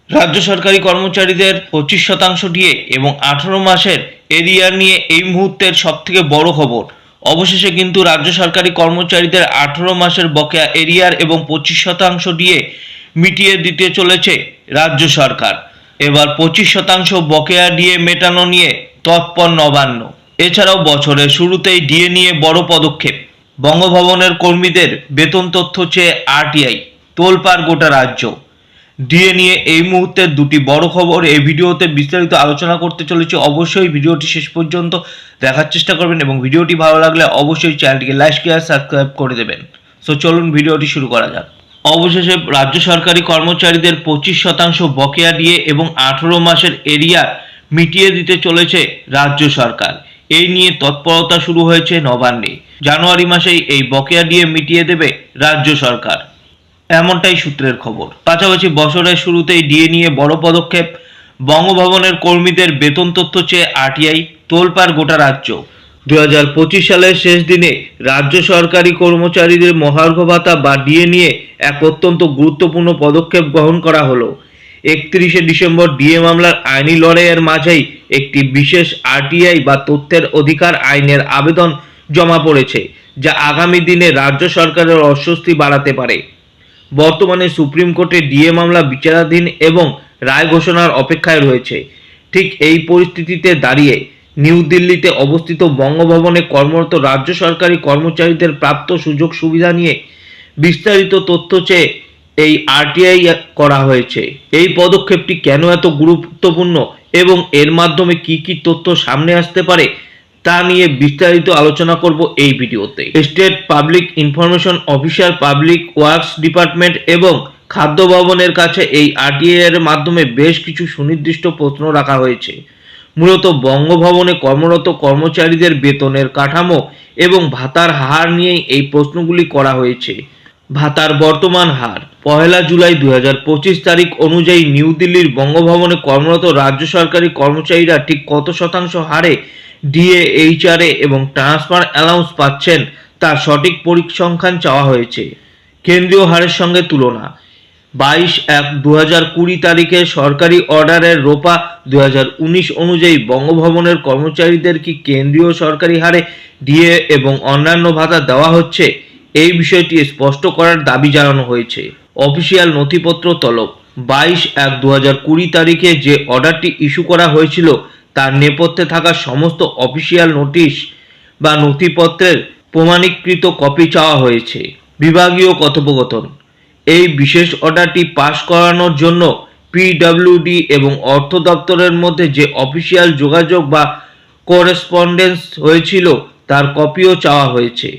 রাজ্য সরকারি কর্মচারীদের 25% ডিএ এবং 18 মাসের এরিয়ার নিয়ে এই মুহূর্তের সবথেকে বড় খবর। অবশেষে কিন্তু রাজ্য সরকারি কর্মচারীদের 18 মাসের বকেয়া এরিয়ার এবং 25% ডিএ মিটিয়ে দিতে চলেছে রাজ্য সরকার। এবার 25% বকেয়া ডিএ মেটানো নিয়ে তৎপর নবান্ন। এছাড়াও বছরের শুরুতেই ডিএ নিয়ে বড় পদক্ষেপ। বঙ্গভবনের কর্মীদের বেতন তথ্য চেয়ে আরটিআই, তোলপাড় গোটা রাজ্য। ডিএ নিয়ে এই মুহূর্তের দুটি বড় খবর এই ভিডিওতে বিস্তারিত আলোচনা করতে চলেছি। অবশ্যই ভিডিওটি শেষ পর্যন্ত দেখার চেষ্টা করবেন এবং ভিডিওটি ভালো লাগলে অবশ্যই চ্যানেলটিকে লাইক শেয়ার সাবস্ক্রাইব করে দেবেন। সো চলুন ভিডিওটি শুরু করা যাক। অবশেষে রাজ্য সরকারি কর্মচারীদের 25% বকেয়া ডিএ এবং 18 মাসের এরিয়ার মিটিয়ে দিতে চলেছে রাজ্য সরকার। এই নিয়ে তৎপরতা শুরু হয়েছে নবান্নে। জানুয়ারি মাসেই এই বকেয়া ডিএ মিটিয়ে দেবে রাজ্য সরকার, এমনটাই সূত্রের খবর। পাশাপাশি বছরের শুরুতেই ডিএ নিয়ে বড় পদক্ষেপ। বঙ্গভবনের কর্মীদের বেতন তথ্য চেয়ে আরটিআই, তোলপাড় গোটা রাজ্য। 2025 সালের শেষ দিনে রাজ্য সরকারি কর্মচারীদের মহার্ঘ ভাতা বা ডিএ নিয়ে এক অত্যন্ত গুরুত্বপূর্ণ পদক্ষেপ গ্রহণ করা হলো। 31শে ডিসেম্বর ডিএ মামলার আইনি লড়াইয়ের মাঝেই একটি বিশেষ আরটিআই বা তথ্যের অধিকার আইনের আবেদন জমা পড়েছে, যা আগামী দিনে রাজ্য সরকারের অস্বস্তি বাড়াতে পারে। বর্তমানে সুপ্রিম কোর্টে ডিএ মামলা বিচারাধীন এবং রায় ঘোষণার অপেক্ষায় রয়েছে। ঠিক এই পরিস্থিতিতে দাঁড়িয়ে নিউ দিল্লিতে অবস্থিত বঙ্গভবনে কর্মরত রাজ্য সরকারি কর্মচারীদের প্রাপ্ত সুযোগ সুবিধা নিয়ে বিস্তারিত তথ্য চেয়ে এই আরটিআই করা হয়েছে। এই পদক্ষেপটি কেন এত গুরুত্বপূর্ণ এবং এর মাধ্যমে কি কি তথ্য সামনে আসতে পারে তা নিয়ে বিস্তারিত আলোচনা করব এই ভিডিওতে। State public information officer, public works department এবং খাদ্য ভবনের কাছে এই আরটিআই এর মাধ্যমে বেশ কিছু সুনির্দিষ্ট প্রশ্ন রাখা হয়েছে। মূলত বঙ্গভবনে কর্মরত কর্মচারীদের বেতনের কাঠামো এবং ভাতার হার নিয়েই এই প্রশ্নগুলি করা হয়েছে। ভাতার বর্তমান হার 1 জুলাই 2025 তারিখ অনুযায়ী নিউ দিল্লির বঙ্গভবনে কর্মরত রাজ্য সরকারি কর্মচারীরা ঠিক কত শতাংশ হারে ডিএ, এইচআরএ এবং ট্রান্সফার অ্যালাউন্স পাচ্ছেন তার সঠিক পরিসংখ্যান চাওয়া হয়েছে। কেন্দ্রীয় হারের সঙ্গে তুলনা 22/1/2020 তারিখে সরকারি অর্ডারের রোপা 2019 অনুযায়ী বঙ্গভবনের কর্মচারীদের কি কেন্দ্রীয় সরকারি হারে ডিএ এবং অন্যান্য ভাতা দেওয়া হচ্ছে, এই বিষয়টি স্পষ্ট করার দাবি জানানো হয়েছে। অফিসিয়াল নথিপত্র তলব 22/1/2020 তারিখে যে অর্ডারটি ইস্যু করা হয়েছিল তার নেপথ্যে থাকা সমস্ত অফিসিয়াল নোটিশ বা নথিপত্রের প্রমাণীকৃত কপি চাওয়া হয়েছে। বিভাগীয় কথোপকথন এই বিশেষ অর্ডারটি পাশ করানোর জন্য পিডব্লিউডি এবং অর্থ দপ্তরের মধ্যে যে অফিসিয়াল যোগাযোগ বা করেসপন্ডেন্স হয়েছিল তার কপিও চাওয়া হয়েছে।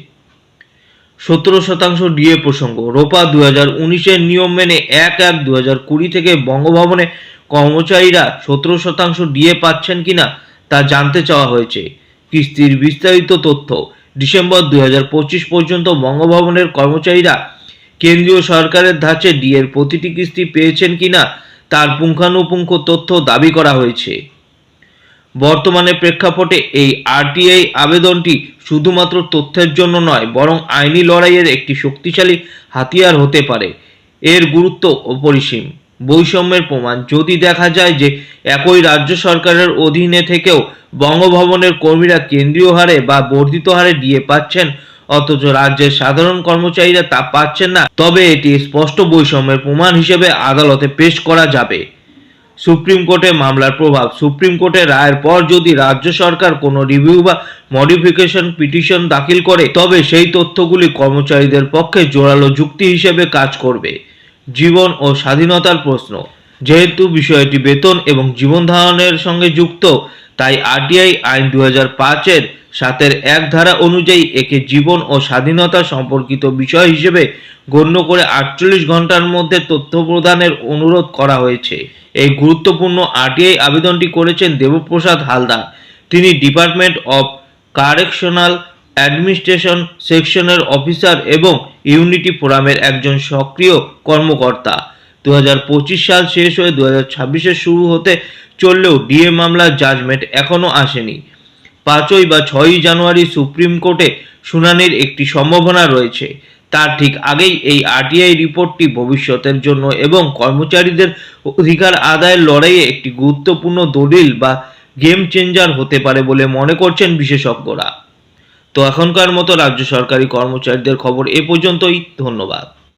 17% ডিএ প্রসঙ্গ রোপা 2019-এর নিয়ম মেনে 1/1/2020 থেকে বঙ্গভবনে কর্মচারীরা 17% ডিএ পাচ্ছেন কিনা তা জানতে চাওয়া হয়েছে। কিস্তির বিস্তারিত তথ্য ডিসেম্বর 2025 পর্যন্ত বঙ্গভবনের কর্মচারীরা কেন্দ্রীয় সরকারের ধাঁচে ডিএর প্রতিটি কিস্তি পেয়েছেন কিনা তার পুঙ্খানুপুঙ্খ তথ্য দাবি করা হয়েছে। বর্তমানে প্রেক্ষাপটে এই আরটিআই আবেদনটি শুধুমাত্র তথ্যের জন্য নয়, বরং আইনি লড়াইয়ের একটি শক্তিশালী হাতিয়ার হতে পারে। এর গুরুত্ব অপরিসীম। বৈষম্যের প্রমাণ যদি দেখা যায় যে একই রাজ্য সরকারের অধীনে থেকেও বঙ্গভবনের কর্মীরা কেন্দ্রীয় হারে বা বর্ধিত হারে ডিএ পাচ্ছেন অথচ রাজ্যের সাধারণ কর্মচারীরা তা পাচ্ছেন না, তবে এটি স্পষ্ট বৈষম্যের প্রমাণ হিসেবে আদালতে পেশ করা যাবে। সুপ্রিম কোর্টে মামলার প্রভাব সুপ্রিম কোর্টের রায়ের পর যদি রাজ্য সরকার কোনো রিভিউ বা মডিফিকেশন পিটিশন দাখিল করে তবে সেই তথ্যগুলি কর্মচারীদের পক্ষে জোরালো যুক্তি হিসেবে কাজ করবে। জীবন ও স্বাধীনতার প্রশ্ন যেহেতু বিষয়টি বেতন এবং জীবন ধারণের সঙ্গে যুক্ত, তাই আরটিআই আইন 2005-এর 7-1 ধারা অনুযায়ী একে জীবন ও স্বাধীনতা সম্পর্কিত বিষয় হিসেবে গণ্য করে 48 ঘন্টার মধ্যে তথ্য প্রদানের অনুরোধ করা হয়েছে। এই গুরুত্বপূর্ণ আরটিআই আবেদনটি করেছেন দেবপ্রসাদ হালদার। তিনি ডিপার্টমেন্ট অফ কারেকশনাল অ্যাডমিনিস্ট্রেশন সেকশনের অফিসার এবং ইউনিটি ফোরামের একজন সক্রিয় কর্মকর্তা। 2025 সাল শেষ হয়ে 2026-এ শুরু হতে চললেও ডিএ মামলার জাজমেন্ট এখনও আসেনি। 5 বা 6 জানুয়ারি সুপ্রিম কোর্টে শুনানির একটি সম্ভাবনা রয়েছে। তার ঠিক আগেই এই আরটিআই রিপোর্টটি ভবিষ্যতের জন্য এবং কর্মচারীদের অধিকার আদায়ের লড়াইয়ে একটি গুরুত্বপূর্ণ দলিল বা গেম চেঞ্জার হতে পারে বলে মনে করছেন বিশেষজ্ঞরা। তো এখনকার মতো রাজ্য সরকারি কর্মচারীদের খবর এ পর্যন্তই। ধন্যবাদ।